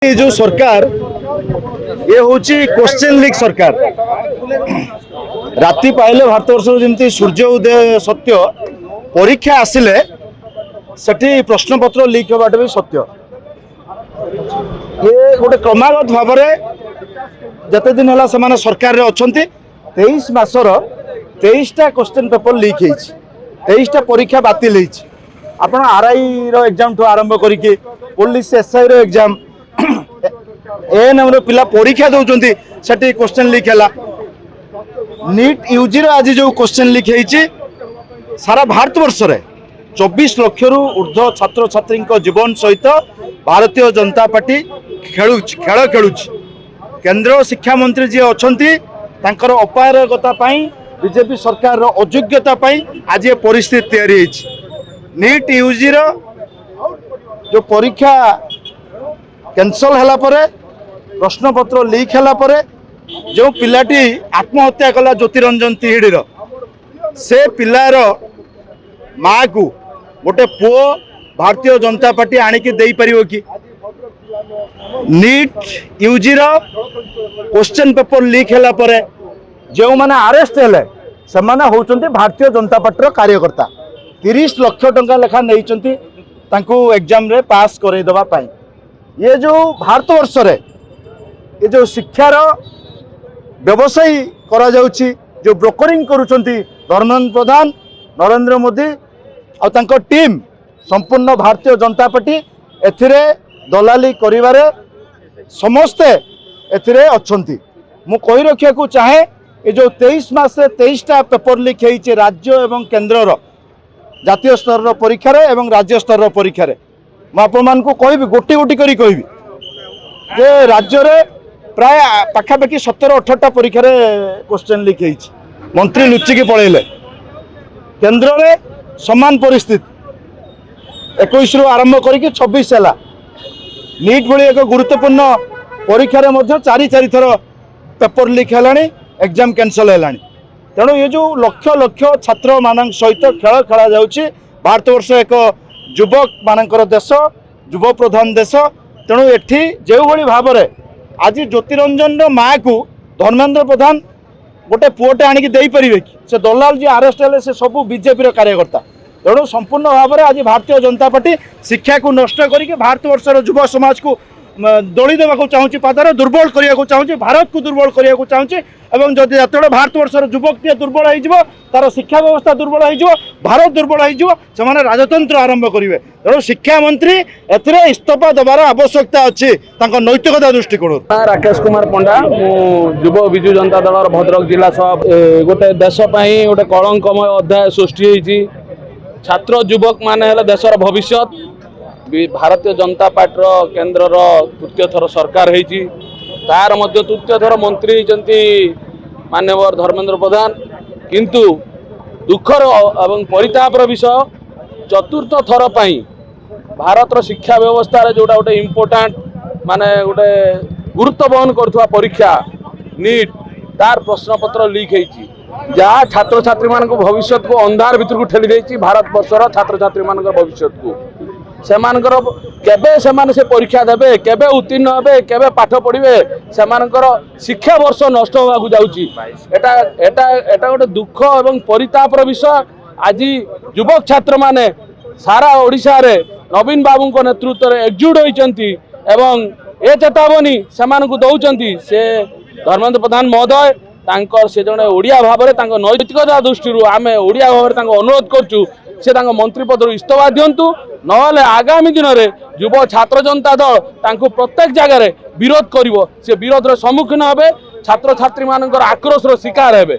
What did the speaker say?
ये जो सरकार ये हूँ क्वेश्चन लीक सरकार राति पाइले भारतवर्ष जमी सूर्य उदय सत्य परीक्षा आसिले सेठी प्रश्नपत्र लीक होवाटा भी सत्य। ये गोटे क्रमागत भाव जते दिन है से सरकार रे अछंती 23 मासर 23टा क्वेश्चन पेपर लीक होती 23टा परीक्षा बातिल होती। आपण आरआई रो एग्जाम ठू आरंभ करके पुलिस एसआई रो एग्जाम एएनएम रो पिला परीक्षा दौरान से क्वेश्चन लीक है। नीट यूजी आज जो क्वेश्चन लीक होती सारा भारत वर्ष रे 24 लाख रु ऊर्ध्व छात्र छात्री जीवन सहित भारतीय जनता पार्टी खेल खेलु। केंद्र शिक्षा मंत्री जी अच्छा अपारगता बीजेपी सरकार अयोग्यता आज ये परिस्थिति तैयारी। नीट यूजी जो परीक्षा कैंसल है प्रश्नपत्र लीक है जो पिलाटी आत्महत्या कला ज्योतिरंजन तिहिडीर से पिलार माँ को गोटे पुओ भारतीय जनता पार्टी आणिकी दे पारिबो कि? NEET UG question paper leak है जो माने अरेस्ट हेले से माने होचंती भारतीय जनता पार्टी कार्यकर्ता 30 लाख टंका लेखा नहीं एग्जाम रे पास करे दबा पाई। ये जो भारत वर्ष रे ये जो शिक्षार व्यवसायी करा जाउची जो ब्रोकरिंग करुचंती धर्मेंद्र प्रधान नरेंद्र मोदी और तांको टीम संपूर्ण भारतीय जनता पार्टी एथिरे दलाली करिवारे समस्ते एथिरे अछंती। मु कहि रखिया को चाहे ये जो 23 मास 23टा पेपर लीक होइचे राज्य एवं केंद्र जातीय स्तर परीक्षा एवं राज्य स्तर परीक्षा मुझे कहि गोटी गोटी करी कहि जे राज्य रे प्राय पाखापाखि 17-18टा परीक्षा क्वेश्चन लीक होइछि। मंत्री लुचिकी पळेले केंद्र रे समान परिस्थिति 21 रु आरंभ करके 26 है। नीट भली एक गुरुत्वपूर्ण परीक्षा रे मध्य 4 थर पेपर लीक है एग्जाम कैंसल है। तेणु ये जो लक्ष लक्ष छात्र मान सहित खेल खेला जाउछि भारत वर्ष एक युवक मानकर देश युव प्रधान देश। तेणु एठी जो भली भाव में आज ज्योतिरंजन माँ को धर्मेंद्र प्रधान गोटे पुओटे आणिकी दे पारिबे कि? से दलाल जी अरेस्ट हेले से सब बीजेपी कार्यकर्ता। तेणु संपूर्ण भाव में आज भारतीय जनता पार्टी शिक्षा को नष्ट करके भारत वर्षर युव समाज को दली देवाक चाहूँगी पादर दुर्बल करने चाहूँगी भारत को दुर्बल करने चाहूँगी एवं जदि जो भारत वर्षर युवक दुर्बल हो तार शिक्षा व्यवस्था दुर्बल हो भारत दुर्बल हो राजतंत्र आरंभ करेंगे। तेणु शिक्षा मंत्री ए इस्तीफा देवार आवश्यकता अच्छी नैतिकता दृष्टिकोण। राकेश कुमार पंडा युव विजु जनता दल भद्रक जिला सह गोटे देशपाई गोटे कलंकमय अध्याय सृष्टि छात्र युवक माने देशर भविष्य भारतीय जनता पार्टी केंद्र तृतीय थर सरकार होती तार मध्य तृतीय थर मंत्री होती माननीय धर्मेंद्र प्रधान किंतु दुखर एवं परितापर विषय चतुर्थ थर पाई भारतर शिक्षा व्यवस्था रे जोटा गोटे इम्पोर्टाट माने गोटे गुरुत्व बहन करुवा परीक्षा नीट तार प्रश्नपत्र लीक होती जहाँ छात्र छात्री मान भविष्य को अंधार भीतर को ठेली देती भारत वर्षर छात्र छात्री मान भविष्य को सेमानकर केबे सेमाने से परीक्षा देबे केबे उत्तीर्ण हेबे केबे पाठ पढ़िबे सेमानकर शिक्षा वर्ष नष्ट होगा जाउची। एटा एटा एटा गोटे दुख एवं परितापर विषय। आज युवक छात्र माने सारा ओडिशा रे नवीन बाबू को नेतृत्व में एकजुट होइचंती एवं ए चेतावनी सेमानकु दउचंती से धर्मेंद्र प्रधान महोदय तांकर से जने ओडिया भाव में नैतिकता दृष्टि आमे ओडिया भाव में अनुरोध करचु से मंत्री पद इस्तीफा दिंतु नहले आगामी दिन में युव छात्र जनता दल तांको प्रत्येक जगह विरोध करिवो से विरोध सम्मुखीन हेबे छात्र छात्री मानकर आक्रोश शिकार हेबे।